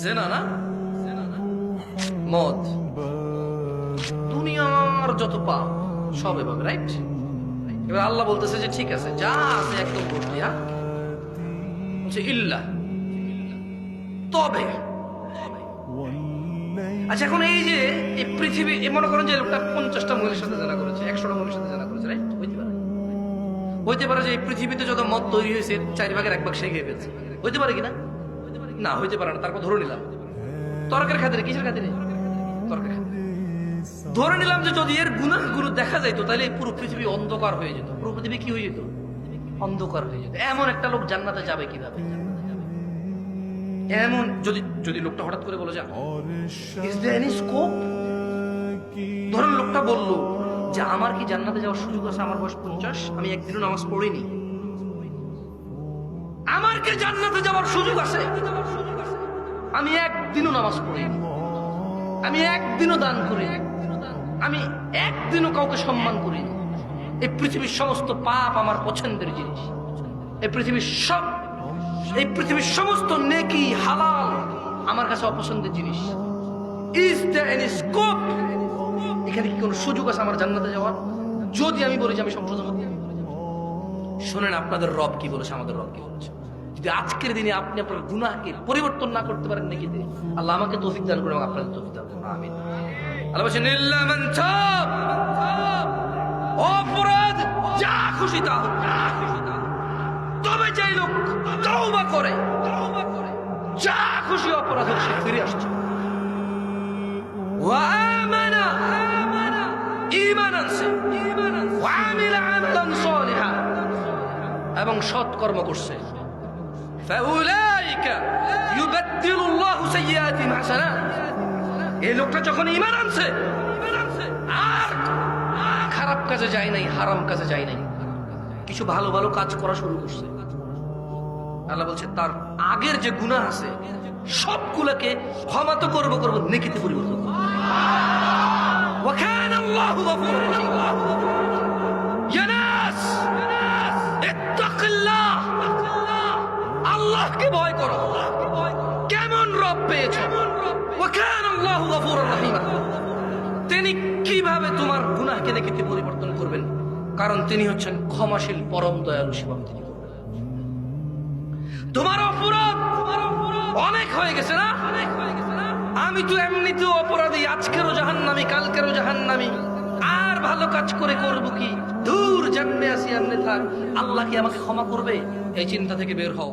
জেনা না, মদ, দুনিয়ার যত পাপ সব এভাবে, রাইট? এবার আল্লাহ বলতেছে যে ঠিক আছে, যা আছে একদম বলবি, ইল্লা, তবে। আচ্ছা, এখন এই যে এই পৃথিবী, মনে করেন যে লোকটা 50টা মহিলার সাথে জানা করেছে, 100টা মহিলার সাথে জানা করেছে, রাইট? হইতে পারে যে এই পৃথিবীতে যত মদ তৈরি হয়েছে 4 ভাগের 1 ভাগ সে খেয়ে ফেলছে, হইতে পারে কিনা? না, হইতে পারে না। তারপর ধরে নিলাম তর্কের খাতিরে, কিসের খাতিরে? তর্কের খাতিরে ধরে নিলাম যে যদি এর গুনাহগুলো দেখা যাইতো তাহলে পুরো পৃথিবী অন্ধকার হয়ে যেত। পুরো পৃথিবী কি হয়ে যেত? অন্ধকার হয়ে যেত। এমন একটা লোক জান্নাতে যাবে কিভাবে? এমন যদি লোকটা হঠাৎ করে বলে, ইজ দেয়ার এনি স্কোপ? ধরেন লোকটা বললো যে আমার কি জান্নাতে যাওয়ার সুযোগ আছে? আমার বয়স 50, আমি একদিনও নামাজ পড়িনি, আমার কি জান্নাতে যাওয়ার সুযোগ আছে? আমি একদিনও নামাজ পড়িনি, আমি একদিনও দান করিনি, আমি একদিনও কাউকে সম্মান করিনি। এই পৃথিবীর সমস্ত পাপ আমার পছন্দের জিনিস, এই পৃথিবীর সমস্ত নেকি হালাল আমার কাছে অপছন্দের জিনিস। Is there any scope? এখানে কি কোনো সুযোগ আছে আমার জান্নাতে যাওয়ার? যদি আমি বলি যে আমি সংশোধন হব। শোনেন, আপনাদের রব কি বলেছে, আমাদের রব কি বলেছে। যদি আজকের দিনে আপনি আপনার গুনাহকে পরিবর্তন না করতে পারেন নাকি, আল্লাহ আমাকে তৌফিক দান করুন, আপনাদের তৌফিক দান করুন, আমিন। আল্লাহ বলেছেন ইল্লা মান তাব, অপরাধ যা খুশি তা হোক, তবে যেই লোক তওবা করে, যা খুশি অপরাধ হোক সে ফিরে আসছে, ওয়া আমানা, ঈমান আনছে, ওয়া আমিলা আমালান সালিহা, এবং সৎ কর্ম করছে, ফাউলাইকা ইউবাদদিলুল্লাহু সাইয়্যাতিহিম হাসানাত। এই লোকটা যখন ঈমান আনছে আর খারাপ কাজে যায় নাই, হারাম কাজে যায় নাই, কিছু ভালো ভালো কাজ করা শুরু করছে, আল্লাহ বলছে তার আগের যে গুনাহ আছে সবগুলোকে ক্ষমা তো করবো নেকিতে পরিবর্তন করবো। ওয়া কানা আল্লাহু গফুরুর রহিম। ইয়া নাস ইত্তাকিল্লাহ, আল্লাহকে ভয় করো। কেমন রব পেয়েছো? ওয়া কানা আল্লাহু গফুরুর রহিম। তিনি কিভাবে তোমার গুনাহকে নেকিতে পরিবর্তন করবেন? কারণ তিনি হচ্ছেন ক্ষমাশীল, পরম দয়ালু, শিবম তিনি করবেন। তোমার অপরাধ অনেক হয়ে গেছে না? আমি তো এমনিতেও অপরাধী, আজকেরও জাহান্নামী, কালকেরও জাহান্নামী, আর ভালো কাজ করে করবো কি? দূর, জান্নে আসি, এমনি থাক, আল্লাহ কি আমাকে ক্ষমা করবে? এই চিন্তা থেকে বের হও।